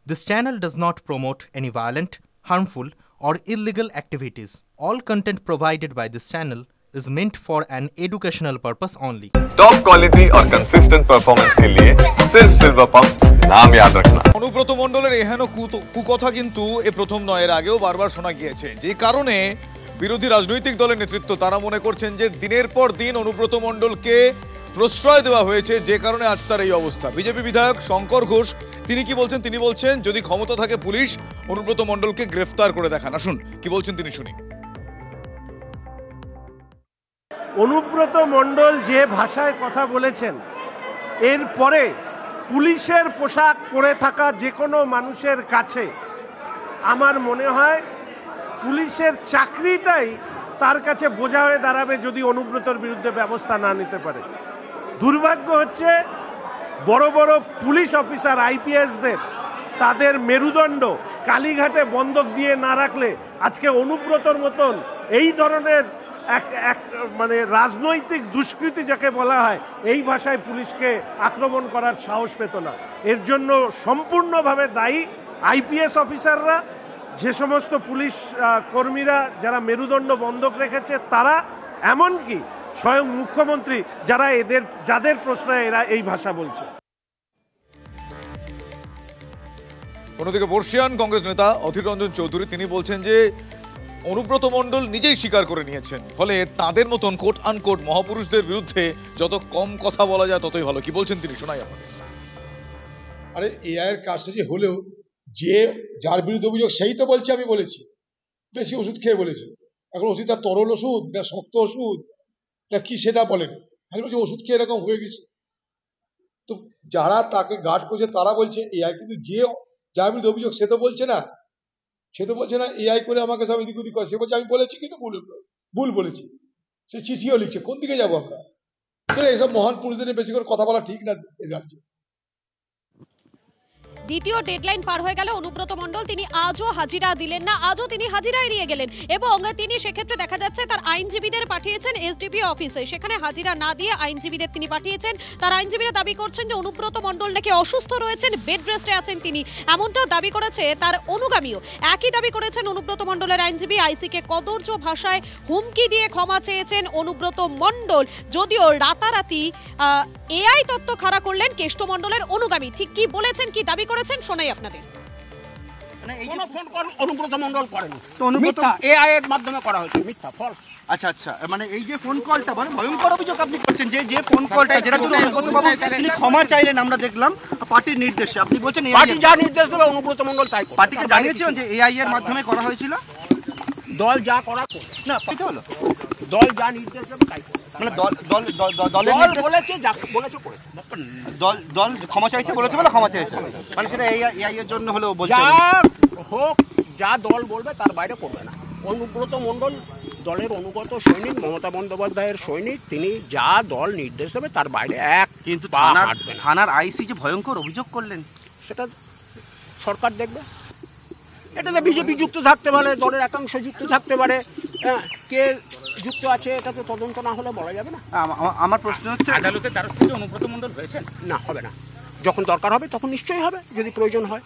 This channel does not promote any violent, harmful, or illegal activities. All content provided by this channel is meant for an educational purpose only. Top quality और consistent performance के लिए सिर्फ silver pumps नाम याद रखना। অনুব্রত মণ্ডলের এহেন কুকথা কিন্তু এ প্রথম নয়, এর আগেও বারবার শোনা গিয়েছে, যে কারণে বিরোধী রাজনৈতিক দলের নেতৃত্ব তারা মনে করছেন যে দিনের পর দিন অনুব্রত মণ্ডলকে প্রশ্রয় দেওয়া হয়েছে, যে কারণে আজ তার এই অবস্থা। বিজেপি বিধায়ক শঙ্কর ঘোষ তিনি কি বলছেন, তিনি বলছেন যদি ক্ষমতা থাকে পুলিশ অনুব্রত মণ্ডলকে গ্রেফতার করে দেখান। আসুন কি বলছেন তিনি শুনি। অনুব্রত মণ্ডল যে ভাষায় কথা বলেছেন, এরপরে পুলিশের পোশাক পরে থাকা যে কোনো মানুষের কাছে আমার মনে হয় পুলিশের চাকরিটাই তার কাছে বোঝা হয়ে দাঁড়াবে যদি অনুব্রতর বিরুদ্ধে ব্যবস্থা না নিতে পারে। দুর্ভাগ্য হচ্ছে বড় বড় পুলিশ অফিসার আইপিএসদের তাদের মেরুদণ্ড কালীঘাটে বন্ধক দিয়ে না রাখলে আজকে অনুব্রতর মতন এই ধরনের মানে রাজনৈতিক দুষ্কৃতি যাকে বলা হয় এই ভাষায় পুলিশকে আক্রমণ করার সাহস পেত না। এর জন্য সম্পূর্ণভাবে দায়ী আইপিএস অফিসাররা, যে সমস্ত পুলিশ কর্মীরা যারা মেরুদণ্ড বন্ধক রেখেছে তারা, এমনকি স্বয়ং মুখ্যমন্ত্রী যাদের প্রশ্রয়ে এরা এই ভাষা বলছে। অন্যদিকে বর্ষিয়ান কংগ্রেস নেতা অধীর রঞ্জন চৌধুরী তিনি বলছেন যে অনুব্রত মণ্ডল নিজেই স্বীকার করে নিয়েছেন, ফলে তাদের মতন কোট আনকোট মহাপুরুষদের বিরুদ্ধে যত কম কথা বলা যায় ততই ভালো। কি বলছেন তিনি শোনাই আপনাদের। আরে এআইয়ের কাজটা যে হলেও যে যার বিরুদ্ধে অভিযোগ সেই তো বলছে আমি বলেছি, বেশি ওষুধ খেয়ে বলেছি। এখন ওষুধটা তরল ওষুধ না শক্ত ওষুধ না কি সেটা বলেনি, আমি বলছি ওষুধ খেয়ে এরকম হয়ে গেছে। তো যারা তাকে গার্ড করছে তারা বলছে এআই, কিন্তু যে যার বিরুদ্ধে অভিযোগ সে তো বলছে না, এআই করে আমাকে সব এদিক ওদিক করে। সে বলছে আমি বলেছি কিন্তু ভুল বলেছি, সে চিঠিও লিখছে। কোন দিকে যাবো আমরা? এইসব মহান পুরুষদের বেশি করে কথা বলা ঠিক না এই রাজ্যে। দ্বিতীয় ডেডলাইন পার হয়ে গেল, অনুব্রত মণ্ডল তিনি আজও হাজিরা দিলেন না, আজও তিনি হাজিরা এড়িয়ে গেলেন এবং তিনি সেক্ষেত্রে দেখা যাচ্ছে তার আইনজীবীদের পাঠিয়েছেন এসডিপি অফিসে, সেখানে হাজিরা না দিয়ে আইনজীবীদের তিনি পাঠিয়েছেন। তার আইনজীবীরা দাবি করছেন যে অনুব্রত মণ্ডল নাকি অসুস্থ রয়েছেন, বেড রেস্টে আছেন তিনি, এমনটা দাবি করেছে তার অনুগামীও। একই দাবি করেছেন অনুব্রত মণ্ডলের আইনজীবী। আইসিকে কদর্য ভাষায় হুমকি দিয়ে ক্ষমা চেয়েছেন অনুব্রত মণ্ডল, যদিও রাতারাতি এআই তত্ত্ব খাড়া করলেন কেষ্ট মণ্ডলের অনুগামী। ঠিক কি বলেছেন, কি দাবি করেছেন শোনাই আপনাদের। কোনো ফোন কল অনুব্রত মণ্ডল করেনি, মিথ্যা এআই এর মাধ্যমে করা হয়েছে, মিথ্যা ফলস। আচ্ছা আচ্ছা, মানে এই যে ফোন কলটা মানে ভয়ঙ্কর অভিযোগ আপনি করছেন, যে ফোন কলটা যেটা অনুব্রতবাবু তিনি ক্ষমা চাইলেন আমরা দেখলাম পার্টির নির্দেশে, আপনি বলছেন পার্টি যা নির্দেশ দেবে অনুব্রত মণ্ডল তাই করবে। পার্টিকে জানিয়েছেন যে এআই এর মাধ্যমে করা হয়েছিল, দল যা করা না এটা হলো দল যা নির্দেশ দেবে তাই করবে, মানে দল বলেছে যা বলেছে করে দল ক্ষমা চাইছে বলেছে বলে ক্ষমা চাইছে, মানে সেটা এআই এর জন্য হলো বলছে হোক, যা দল বলবে তার বাইরে করবে না। অনুব্রত মণ্ডল দলের অনুগত সৈনিক, মমতা বন্দ্যোপাধ্যায়ের সৈনিক, তিনি যা দল নির্দেশ দেবে তার বাইরে এক কিন্তু থানার আইসি যে ভয়ঙ্কর অভিযোগ করলেন সেটা সরকার দেখবে। এটাতে বিজেপি যুক্ত থাকতে পারে, দলের একাংশ যুক্ত থাকতে পারে, কে যুক্ত আছে এটা তো তদন্ত না হলে বলা যাবে না। আমার প্রশ্ন হচ্ছে আদালতের দ্বারস্থ কি অনুব্রত মণ্ডল হয়েছেন? না, হবে না, যখন দরকার হবে তখন নিশ্চয়ই হবে, যদি প্রয়োজন হয়।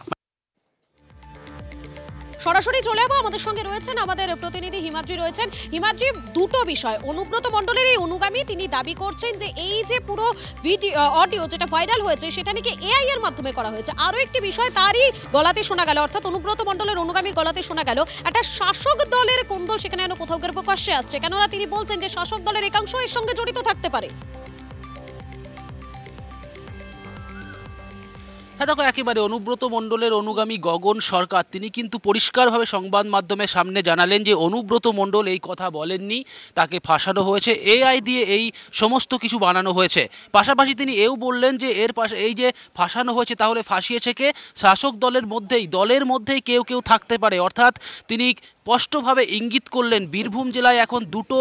সরাসরি চলে যাবো, আমাদের সঙ্গে রয়েছেন আমাদের প্রতিনিধি হিমাদ্রি রয়েছেন। হিমাদ্রি, দুটো বিষয়, অনুব্রত মণ্ডলের এই অনুগামী তিনি দাবি করছেন যে এই যে পুরো ভিডিও অডিও যেটা ভাইরাল হয়েছে সেটা নাকি এআই এর মাধ্যমে করা হয়েছে। আরও একটি বিষয় তারই গলাতে শোনা গেল, অর্থাৎ অনুব্রত মণ্ডলের অনুগামীর গলাতে শোনা গেল একটা শাসক দলের কোন্দল সেখানে যেন কোথাও গিয়ে প্রকাশ্যে আসছে, কেননা তিনি বলছেন যে শাসক দলের একাংশ এর সঙ্গে জড়িত থাকতে পারে। হ্যাঁ দেখো, একেবারে অনুব্রত মণ্ডলের অনুগামী গগন সরকার তিনি কিন্তু পরিষ্কারভাবে সংবাদ মাধ্যমের সামনে জানালেন যে অনুব্রত মণ্ডল এই কথা বলেননি, তাকে ফাঁসানো হয়েছে, এআই দিয়ে এই সমস্ত কিছু বানানো হয়েছে। পাশাপাশি তিনি এও বললেন যে এর পাশে এই যে ফাঁসানো হয়েছে তাহলে ফাঁসিয়েছে কে? শাসক দলের মধ্যেই কেউ কেউ থাকতে পারে। অর্থাৎ তিনি স্পষ্টভাবে ইঙ্গিত করলেন বীরভূম জেলায় এখন দুটো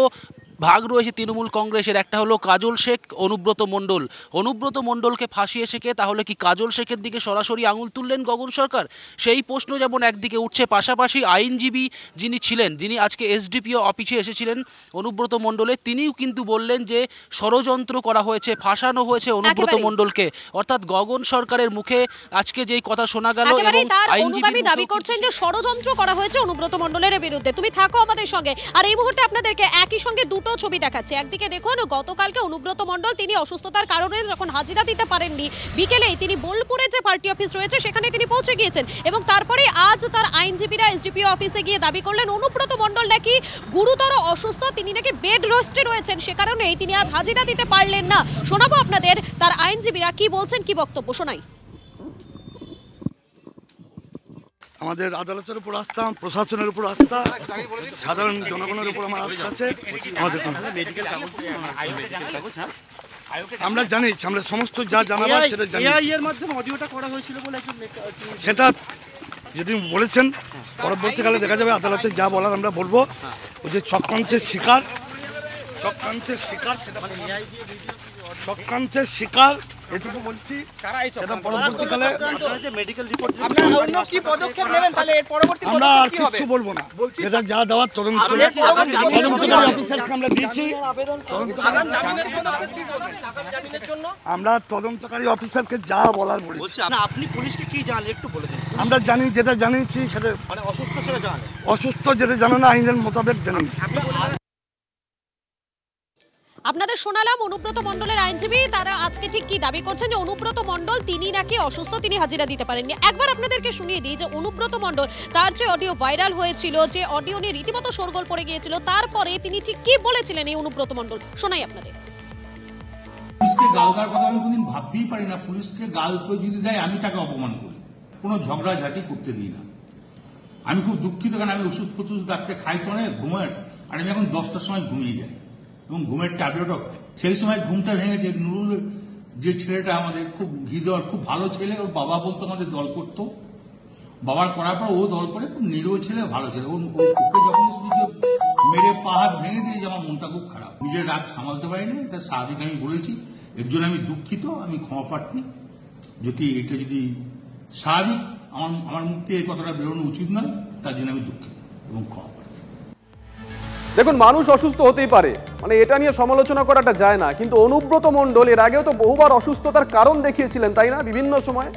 ভাগ রয়েছে তৃণমূল কংগ্রেসের। একটা হলো কাজল শেখ, অনুব্রত মণ্ডল। অনুব্রত মণ্ডলকে ফাঁসিয়েছে কে? তাহলে কি কাজল শেখের দিকে সরাসরি আঙুল তুললেন গগন সরকার? সেই প্রশ্ন যেমন একদিকে উঠছে, পাশাপাশি আইনজীবী যিনি ছিলেন, যিনি আজকে এসডিপিও অফিসে এসেছিলেন অনুব্রত মণ্ডলের, তিনিও কিন্তু বললেন যে ষড়যন্ত্র করা হয়েছে, ফাঁসানো হয়েছে অনুব্রত মণ্ডলকে। অর্থাৎ গগন সরকারের মুখে আজকে যেই কথা শোনা গেল, এবং আইনজীবী দাবি করছেন যে ষড়যন্ত্র করা হয়েছে অনুব্রত মণ্ডলের বিরুদ্ধে। তুমি থাকো আমাদের সঙ্গে। আর এই মুহূর্তে আপনাদেরকে একই সঙ্গে দুটো ছবি দেখাচ্ছে। একদিকে দেখুন, গতকালকে অনুব্রত মণ্ডল তিনি অসুস্থতার কারণে যখন হাজিরা দিতে পারেননি, বিকেলেই তিনি বোলপুরে যে পার্টি অফিস রয়েছে সেখানে তিনি পৌঁছে গিয়েছেন, এবং তারপরে আজ তার আইনজীবীরা এসডিপিও অফিসে গিয়ে দাবি করলেন অনুব্রত মণ্ডল নাকি গুরুতর অসুস্থ, তিনি নাকি বেড রেস্টে রয়েছেন, সে কারণেই তিনি আজ হাজিরা দিতে পারলেন না। শোনাবো আপনাদের তার আইনজীবীরা কি বলছেন, কি বক্তব্য, শোনাই। আমাদের আদালতের উপর আস্থা, প্রশাসনের উপর আস্থা, সাধারণ জনগণের উপর আমার আস্থা আছে। আমাদের আমরা জানি, আমরা সমস্ত যা জানাবার সেটা জানি। সেটা যদি বলেছেন, পরবর্তীকালে দেখা যাবে আদালতে যা বলার আমরা বলবো। ওই যে চক্রান্তের শিকার এটুকু বলছি। সেটা পরবর্তীকালে আমরা আর কিছু বলবো না, যেটা যা দেওয়ার তদন্তকারী অফিসারকে আমরা দিয়েছি। আমরা তদন্তকারী অফিসারকে যা বলার বলেছি। আপনি পুলিশকে কি জানালেন একটু বলে দিন। আমরা জানি, যেটা জানিয়েছি সেটা মানে অসুস্থ সেটা জানেন, অসুস্থ যেটা জানো না আইনের মোতাবেক জানিয়েছি। আপনাদের শোনালাম অনুব্রত মণ্ডলের আইনজীবী, তারা আজকে ঠিক কি দাবি করছেন, যে অনুব্রত মণ্ডল তিনি নাকি অসুস্থ, তিনি হাজিরা দিতে পারেননি। একবার আপনাদেরকে শুনিয়ে দিই যে অনুব্রত মণ্ডল, তার যে অডিও ভাইরাল হয়েছিল, যে অডিও নিয়ে রীতিমতো শোরগোল পড়ে গিয়েছিল, তারপরে তিনি ঠিক কি বলেছিলেন এই অনুব্রত মণ্ডল, শোনাই আপনাদের। পুলিশকে গাল দেওয়ার কথা আমি কোনদিন ভাবতেই পারি না। পুলিশকে গাল কেউ যদি দেয় আমি তাকে অপমান করি, কোনো ঝগড়াঝাটি করতে দিই না। আমি খুব দুঃখিত, কারণ আমি ওষুধ ফষুধ ডাক্তার খাই তো অনেক ঘুমের, আর আমি এখন 10টার সময় ঘুমিয়ে যাই এবং ঘুমের ট্যাবলেটও খাই। সেই সময় ঘুমটা ভেঙেছে নুরুল, যে ছেলেটা আমাদের খুব হৃদয়, খুব ভালো ছেলে, ওর বাবা বলতো আমাদের দল করতো, বাবার করার পর ও দল করে, খুব নিরীহ ছেলে, ভালো ছেলে। ওকে যখন শুধু মেরে পা হাত ভেঙে দিয়েছে, আমার মনটা খুব খারাপ, নিজের রাগ সামালতে পারিনি। এটা স্বাভাবিক, আমি বলেছি, এর জন্য আমি দুঃখিত, আমি ক্ষমা প্রার্থী। যদি এটা যদি স্বাভাবিক আমার মুখ থেকে এই কথাটা বেরোনো উচিত নয়, তার জন্য আমি দুঃখিত এবং ক্ষমা প্রার্থী। দেখুন, মানুষ অসুস্থ হতেই পারে, মানে এটা নিয়ে সমালোচনা করাটা যায় না, কিন্তু অনুব্রত মণ্ডল এর আগেও তো বহুবার অসুস্থতার কারণ দেখিয়েছিলেন, তাই না? বিভিন্ন সময়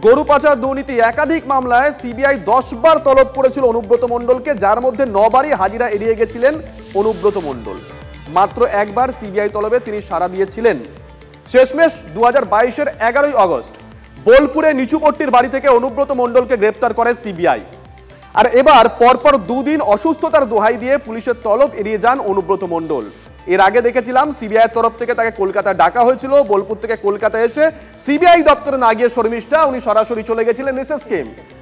গরু পাচার, দুর্নীতি, একাধিক মামলায় সিবিআই 10 বার তলব করেছিল অনুব্রত মণ্ডলকে, যার মধ্যে 9 বারই হাজিরা এড়িয়ে গেছিলেন অনুব্রত মণ্ডল। মাত্র একবার সিবিআই তলবে তিনি সাড়া দিয়েছিলেন। শেষমেশ 2022-এর 11ই আগস্ট বোলপুরে নিচুপট্টির বাড়ি থেকে অনুব্রত মণ্ডলকে গ্রেপ্তার করে সিবিআই। আর এবার পরপর 2 দিন অসুস্থতার দোহাই দিয়ে পুলিশের তলব এড়িয়ে যান অনুব্রত মণ্ডল। এর আগে দেখেছিলাম সিবিআই তরফ থেকে তাকে কলকাতায় ডাকা হয়েছিল, বোলপুর থেকে কলকাতা এসে সিবিআই দপ্তরে না গিয়ে শর্মিষ্ঠা উনি সরাসরি চলে গেছিলেন এসএসকে।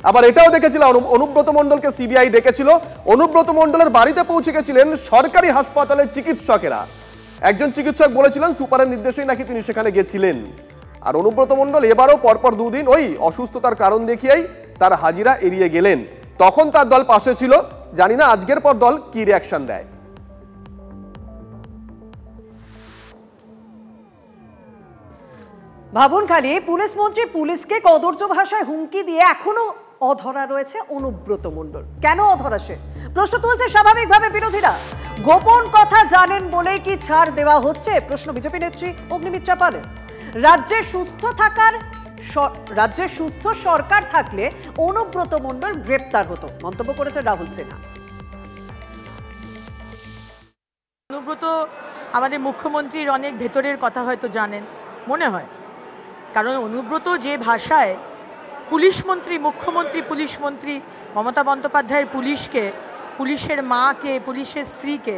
আবার এটাও দেখেছিলাম অনুব্রত মণ্ডলকে সিবিআই ডেকেছিল, অনুব্রত মণ্ডলের বাড়িতে পৌঁছে গেছিলেন সরকারি হাসপাতালের চিকিৎসকেরা। একজন চিকিৎসক বলেছিলেন সুপারের নির্দেশেই নাকি তিনি সেখানে গেছিলেন। আর অনুব্রত মণ্ডল এবারও পরপর 2 দিন ওই অসুস্থতার কারণ দেখিয়েই তার হাজিরা এড়িয়ে গেলেন। তখন তার দল পাশে ছিল, জানি না আজকের পর দল কি রিঅ্যাকশন দেয়। ভাবুন খালি, পুলিশ মন্ত্রী পুলিশকে কদর্য ভাষায় হুমকি দিয়ে এখনো অধরা রয়েছে অনুব্রত মণ্ডল। কেন অধরা সে? প্রশ্ন তুলছে স্বাভাবিকভাবে বিরোধীরা। গোপন কথা জানেন বলেই কি ছাড় দেওয়া হচ্ছে? প্রশ্ন বিজেপি নেত্রী অগ্নিমিত্রা পালের। রাজ্যে সুস্থ সরকার থাকলে অনুব্রত মণ্ডল গ্রেপ্তার হতো, মন্তব্য করেছে রাহুল সিনহা। অনুব্রত আমাদের মুখ্যমন্ত্রীর অনেক ভেতরের কথা হয়তো জানেন, মনে হয়, কারণ অনুব্রত যে ভাষায় পুলিশ মন্ত্রী, মুখ্যমন্ত্রী, পুলিশ মন্ত্রী মমতা বন্দ্যোপাধ্যায়ের পুলিশকে, পুলিশের মাকে, পুলিশের স্ত্রীকে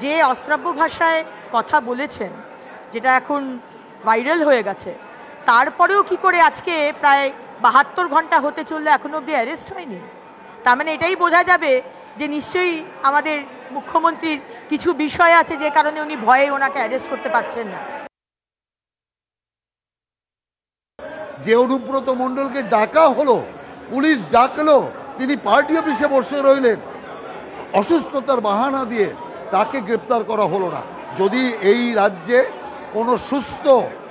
যে অশ্রাব্য ভাষায় কথা বলেছেন, যেটা এখন ভাইরাল হয়ে গেছে, তারপরেও কি করে আজকে প্রায় 72 ঘন্টা হতে চললে এখনো অবধি অ্যারেস্ট হয়নি? তার মানে এটাই বোঝা যাবে যে নিশ্চয়ই আমাদের মুখ্যমন্ত্রীর কিছু বিষয় আছে যে কারণে উনি ভয়ে ওনাকে অ্যারেস্ট করতে পারছেন না। যে অনুব্রত মণ্ডলকে ডাকা হলো, পুলিশ ডাকলো, তিনি পার্টি অফিসে বসে রইলেন অসুস্থতার বাহানা দিয়ে, তাকে গ্রেপ্তার করা হলো না। যদি এই রাজ্যে কোনো সুস্থ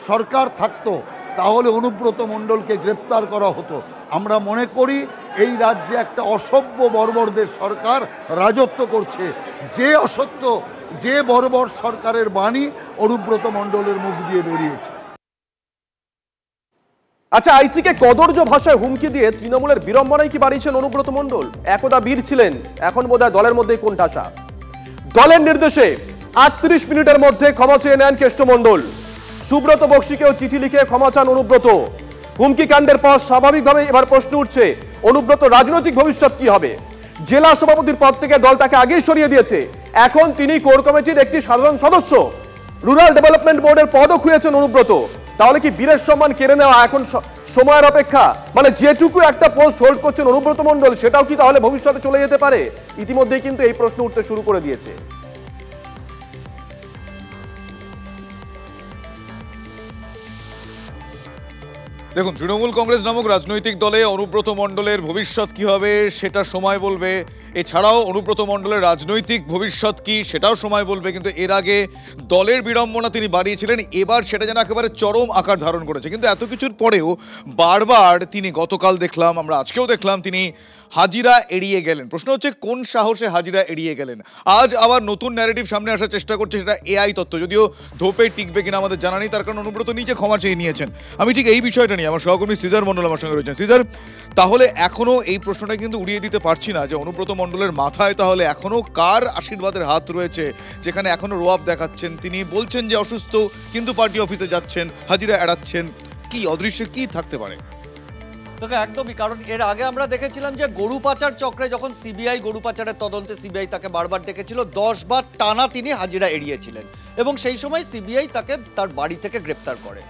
সরকার থাকতো তাহলে অনুব্রত মণ্ডলকে গ্রেপ্তার করা হতো। আমরা মনে করি এই রাজ্যে একটা অসভ্য বর্বরদের সরকার রাজত্ব করছে। যে অসত্য, যে বর্বর সরকারের বাণী অনুব্রত মণ্ডলের মুখ দিয়ে বেরিয়েছে। আচ্ছা, আইসিকে কদর্য ভাষায় হুমকি দিয়ে তৃণমূলের বিড়ম্বনায় কি বাড়িয়েছেন অনুব্রত মণ্ডল? একদা বীর ছিলেন, এখন বোধহয় দলের মধ্যেই কোণঠাসা। দলের নির্দেশে 38 মিনিটের মধ্যে ক্ষমা চেয়ে নেন কেষ্টমণ্ডল। সুব্রত বক্সিকেও চিঠি লিখে ক্ষমা চান অনুব্রত। হুমকি কাণ্ডের পর স্বাভাবিকভাবে এবার প্রশ্ন উঠছে, অনুব্রত রাজনৈতিক ভবিষ্যৎ কি হবে? জেলা সভাপতির পদ থেকে দল তাকে আগেই সরিয়ে দিয়েছে, এখন তিনি কোর কমিটির একটি সাধারণ সদস্য। রুরাল ডেভেলপমেন্ট বোর্ডের পদও খুঁয়েছেন অনুব্রত। তাহলে কি বীরের সম্মান কেড়ে নেওয়া এখন সময়ের অপেক্ষা? মানে যেটুকু একটা পোস্ট হোল্ড করছেন অনুব্রত মণ্ডল, সেটাও কি তাহলে ভবিষ্যতে চলে যেতে পারে? ইতিমধ্যেই কিন্তু এই প্রশ্ন উঠতে শুরু করে দিয়েছে। দেখুন, তৃণমূল কংগ্রেস নামক রাজনৈতিক দলে অনুব্রত মণ্ডলের ভবিষ্যৎ কি হবে সেটা সময় বলবে। এছাড়াও অনুব্রত মণ্ডলের রাজনৈতিক ভবিষ্যৎ কি সেটাও সময় বলবে। কিন্তু এর আগে দলের বিড়ম্বনা তিনি বাড়িয়েছিলেন, এবার সেটা যেন একেবারে চরম আকার ধারণ করেছে। কিন্তু এত কিছুর পরেও বারবার তিনি, গতকাল দেখলাম, আমরা আজকেও দেখলাম, তিনি হাজিরা এড়িয়ে গেলেন। প্রশ্ন হচ্ছে কোন সাহসে হাজিরা এড়িয়ে গেলেন? আজ আবার নতুন ন্যারেটিভ সামনে আসার চেষ্টা করছে, সেটা এআই তত্ত্ব। যদিও ধোপে টিকবে কিনা আমাদের জানা নেই, তার কারণ অনুব্রত নিজে ক্ষমা চেয়ে নিয়েছেন। আমি ঠিক এই বিষয়টা নিয়ে আমার সহকর্মী সিজার মণ্ডল আমার সঙ্গে রয়েছেন। সিজার, তাহলে এখনও এই প্রশ্নটা কিন্তু উড়িয়ে দিতে পারছি না যে অনুব্রত মণ্ডলের মাথায় তাহলে এখনও কার আশীর্বাদের হাত রয়েছে, যেখানে এখনও রোয়াব দেখাচ্ছেন। তিনি বলছেন যে অসুস্থ, কিন্তু পার্টি অফিসে যাচ্ছেন, হাজিরা এড়াচ্ছেন। কি অদৃশ্যে কি থাকতে পারে? তোকে একদমই, কারণ এর আগে আমরা দেখেছিলাম যে গরু পাচার চক্রে যখন সিবিআই গরু পাচারের তদন্তে সিবিআই তাকে বারবার ডেকেছিল, 10 বার টানা তিনি হাজিরা এড়িয়েছিলেন এবং সেই সময় সিবিআই তাকে তার বাড়ি থেকে গ্রেপ্তার করে।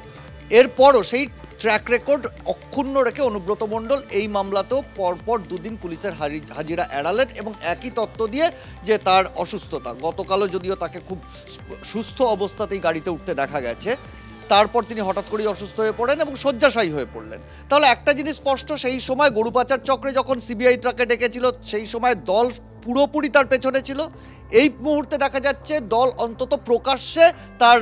এরপরও সেই ট্র্যাক রেকর্ড অক্ষুণ্ণ রেখে অনুব্রত মণ্ডল এই মামলাতেও পরপর দুদিন পুলিশের হাজিরা এড়ালেন এবং একই তত্ত্ব দিয়ে যে তার অসুস্থতা। গতকালও যদিও তাকে খুব সুস্থ অবস্থাতেই গাড়িতে উঠতে দেখা গেছে, তারপর তিনি হঠাৎ করেই অসুস্থ হয়ে পড়েন এবং শয্যাশায়ী হয়ে পড়লেন। তাহলে একটা জিনিস স্পষ্ট, সেই সময় গরু পাচার চক্রে যখন সিবিআই তাকে ডেকেছিল সেই সময় দল পুরোপুরি তার পেছনে ছিল। এই মুহূর্তে দেখা যাচ্ছে দল অন্তত প্রকাশ্যে তার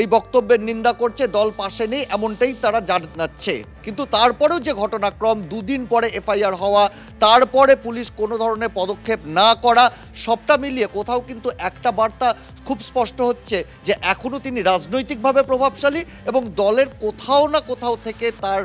এই বক্তব্যের নিন্দা করছে, দল পাশে নেই এমনটাই তারা জানাচ্ছে। কিন্তু তারপরেও যে ঘটনাক্রম, দুদিন পরে এফআইআর হওয়া, তারপরে পুলিশ কোনো ধরনের পদক্ষেপ না করা, সবটা মিলিয়ে কোথাও কিন্তু একটা বার্তা খুব স্পষ্ট হচ্ছে যে এখনও তিনি রাজনৈতিকভাবে প্রভাবশালী এবং দলের কোথাও না কোথাও থেকে তার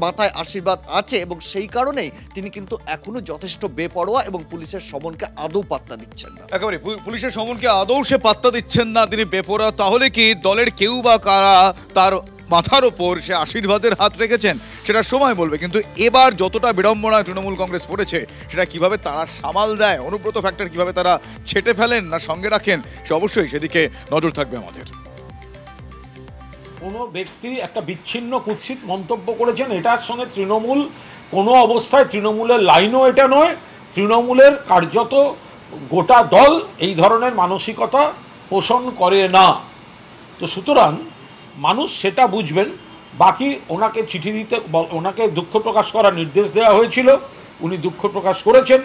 মাথায় আশীর্বাদ আছে এবং সেই কারণেই তিনি কিন্তু এখনও যথেষ্ট বেপরোয়া এবং পুলিশের সমনকে আদৌ পাত্তা দিচ্ছেন না। একেবারে পুলিশের সমনকে আদৌ সে পাত্তা দিচ্ছেন না, তিনি বেপরোয়া। তাহলে কি দলের কেউ বা কারা তার মাথার ওপর সে আশীর্বাদের হাত রেখেছেন সেটা সময় বলবে। কিন্তু এবার যতটা বিড়ম্বনায় তৃণমূল কংগ্রেস পড়েছে সেটা কিভাবে তারা সামাল দেয়, অনুব্রত ফ্যাক্টর কিভাবে তারা ছেটে ফেলেন না সঙ্গে রাখেন, সে অবশ্যই সেদিকে নজর থাকবে আমাদের। কোনো ব্যক্তি একটা বিচ্ছিন্ন কুৎসিত মন্তব্য করেছেন, এটার সঙ্গে তৃণমূল কোনো অবস্থায়, তৃণমূলের লাইনও এটা নয়, তৃণমূলের কার্যত গোটা দল এই ধরনের মানসিকতা পোষণ করে না। তো সুতরাং মানুষ সেটা বুঝবেন। বাকি ওনাকে চিঠি দিতে, ওনাকে দুঃখ প্রকাশ করার নির্দেশ দেওয়া হয়েছিল, উনি দুঃখ প্রকাশ করেছেন।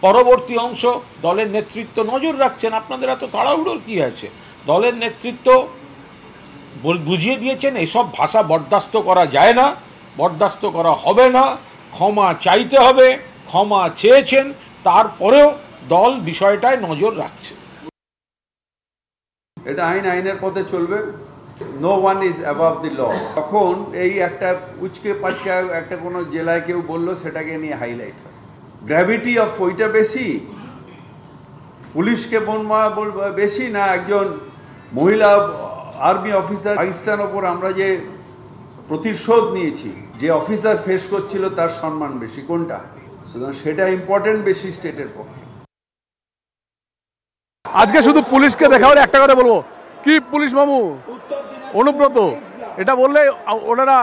পরবর্তী অংশ দলের নেতৃত্ব নজর রাখছেন। আপনাদের এত তাড়াহুড়োর কী আছে? দলের নেতৃত্ব বুঝিয়ে দিয়েছেন এসব ভাষা বরদাস্ত করা যায় না, বরদাস্ত করা হবে না, ক্ষমা চাইতে হবে, ক্ষমা চেয়েছেন, তারপরেও দল বিষয়টায় নজর রাখছে। এটা আইনের পথে চলবে। No one is above the law. তখন এই একটা উচকে পাচকে একটা কোনো জেলায় কেউ বললো, সেটাকে নিয়ে হাইলাইট হয়। গ্র্যাভিটি অফ ওইটা বেশি, পুলিশকে বেশি না একজন মহিলা আর্মি অফিসার পাকিস্তান ওপর আমরা যে প্রতিশোধ নিয়েছি, যে অফিসার ফেস করছিল তার সম্মান বেশি, কোনটা? সুতরাং সেটা ইম্পর্টেন্ট বেশি স্টেটের পক্ষে। আজকে শুধু পুলিশকে দেখা হলে একটা কথা বলবো, কি পুলিশ মামু অনুব্রত, এটা বললে ওনারা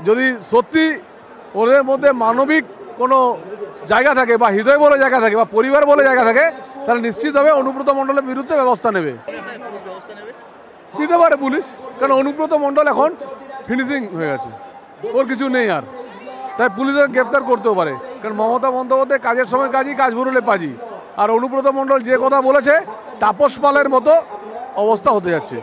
যদি সত্যি ওদের মধ্যে মানবিক কোনো জায়গা থাকে বা হৃদয় বলে জায়গা থাকে বা পরিবার বলে জায়গা থাকে, তাহলে নিশ্চিতভাবে অনুব্রত মণ্ডলের বিরুদ্ধে ব্যবস্থা নেবে, নিতে পারে পুলিশ। কারণ অনুব্রত মণ্ডল এখন ফিনিশিং হয়ে গেছে, ওর কিছু নেই আর, তাই পুলিশকে গ্রেপ্তার করতেও পারে। কারণ মমতা বন্দ্যোপাধ্যায় কাজের সময় কাজই, কাজ ভরলে পাজি। আর অনুব্রত মণ্ডল যে কথা বলেছে তাপস পালের মতো অবস্থা হতে যাচ্ছে।